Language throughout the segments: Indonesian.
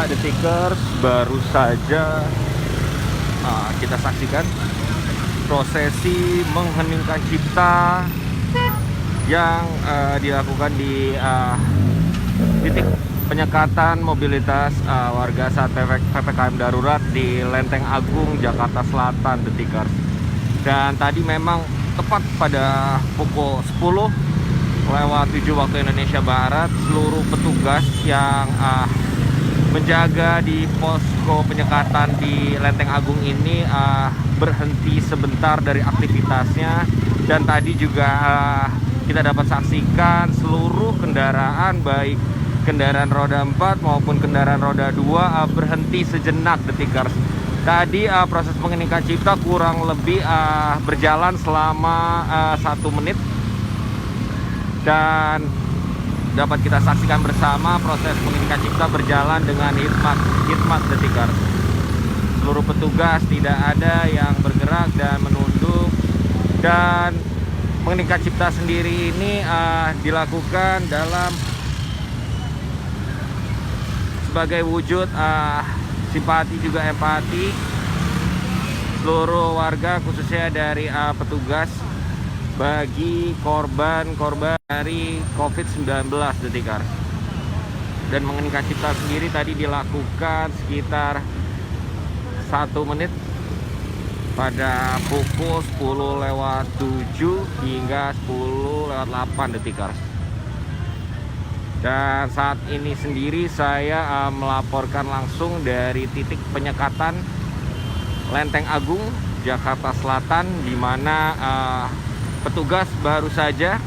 Detikers, baru saja kita saksikan prosesi mengheningkan cipta yang dilakukan di titik penyekatan mobilitas warga saat PPKM darurat di Lenteng Agung, Jakarta Selatan, Detikers. Dan tadi memang tepat pada pukul 10:07 waktu Indonesia Barat, seluruh petugas yang menjaga di posko penyekatan di Lenteng Agung ini berhenti sebentar dari aktivitasnya. Dan tadi juga kita dapat saksikan seluruh kendaraan, baik kendaraan roda 4 maupun kendaraan roda 2 berhenti sejenak, Detikers. Tadi proses mengheningkan cipta kurang lebih berjalan selama 1 menit. Dan dapat kita saksikan bersama proses mengheningkan cipta berjalan dengan hikmat, Detikers. Seluruh petugas tidak ada yang bergerak dan menunduk. Dan mengheningkan cipta sendiri ini dilakukan dalam sebagai wujud simpati juga empati seluruh warga, khususnya dari petugas, bagi korban-korban dari COVID-19, Detikers. Dan mengheningkan cipta sendiri tadi dilakukan sekitar 1 menit pada pukul 10:07 hingga 10:08, Detikers. Dan saat ini sendiri saya melaporkan langsung dari titik penyekatan Lenteng Agung, Jakarta Selatan, di mana petugas baru saja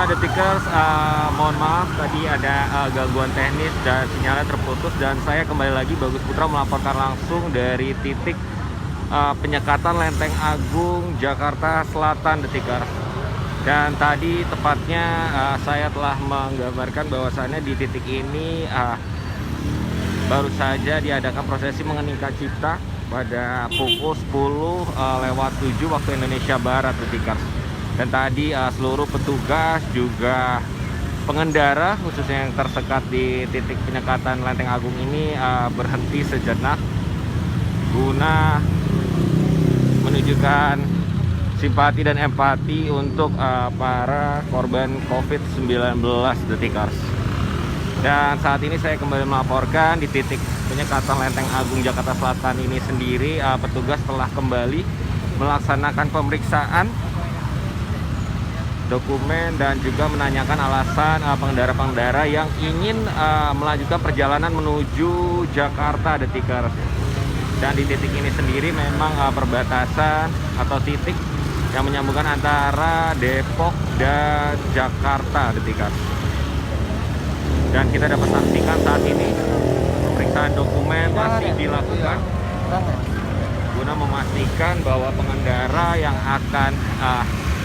Detikers, mohon maaf tadi ada gangguan teknis dan sinyalnya terputus. Dan saya kembali lagi, Bagus Putra, melaporkan langsung dari titik penyekatan Lenteng Agung, Jakarta Selatan, Detikers. Dan tadi tepatnya saya telah menggambarkan bahwasannya di titik ini baru saja diadakan prosesi mengheningkan cipta pada pukul 10:07 waktu Indonesia Barat, Detikers. Dan tadi seluruh petugas juga pengendara, khususnya yang tersekat di titik penyekatan Lenteng Agung ini, berhenti sejenak guna menunjukkan simpati dan empati untuk para korban COVID-19, Detikers. Dan saat ini saya kembali melaporkan di titik penyekatan Lenteng Agung, Jakarta Selatan ini sendiri, petugas telah kembali melaksanakan pemeriksaan dokumen dan juga menanyakan alasan pengendara-pengendara yang ingin melanjutkan perjalanan menuju Jakarta, Detikers. Dan di titik ini sendiri memang perbatasan atau titik yang menyambungkan antara Depok dan Jakarta, Detikers. Dan kita dapat saksikan saat ini pemeriksaan dokumen masih dilakukan guna memastikan bahwa pengendara yang akan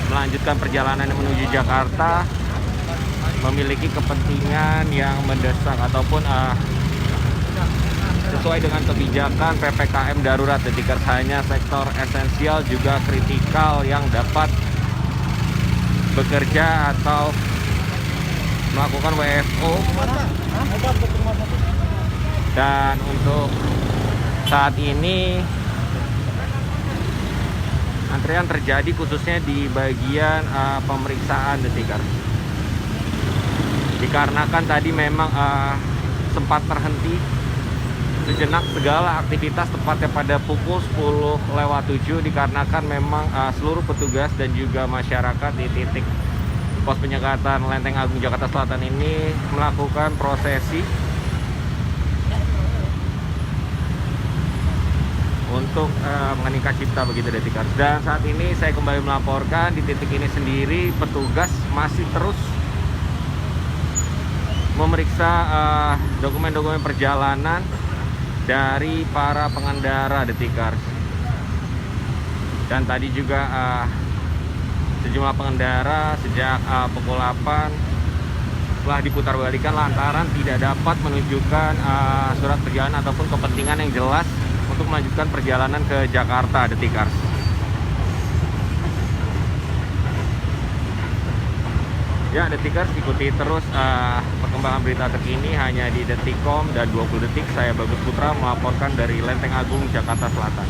melanjutkan perjalanan menuju Jakarta memiliki kepentingan yang mendesak ataupun sesuai dengan kebijakan PPKM darurat, Detikers. Hanya sektor esensial juga kritikal yang dapat bekerja atau melakukan WFO. Dan untuk saat ini antrian terjadi khususnya di bagian pemeriksaan, Detikers. Dikarenakan tadi memang sempat terhenti sejenak segala aktivitas tepatnya pada pukul 10:07, dikarenakan memang seluruh petugas dan juga masyarakat di titik pos penyekatan Lenteng Agung, Jakarta Selatan ini melakukan prosesi untuk mengheningkan cipta, begitu, Detikers. Dan saat ini saya kembali melaporkan di titik ini sendiri petugas masih terus memeriksa dokumen-dokumen perjalanan dari para pengendara, Detikers. Dan tadi juga sejumlah pengendara sejak pukul 8 telah diputarbalikan lantaran tidak dapat menunjukkan surat perjalanan ataupun kepentingan yang jelas untuk melanjutkan perjalanan ke Jakarta, Detikers. Ya, Detikers, ikuti terus perkembangan berita terkini hanya di Detikcom dan 20 Detik. Saya Bagus Putra melaporkan dari Lenteng Agung, Jakarta Selatan.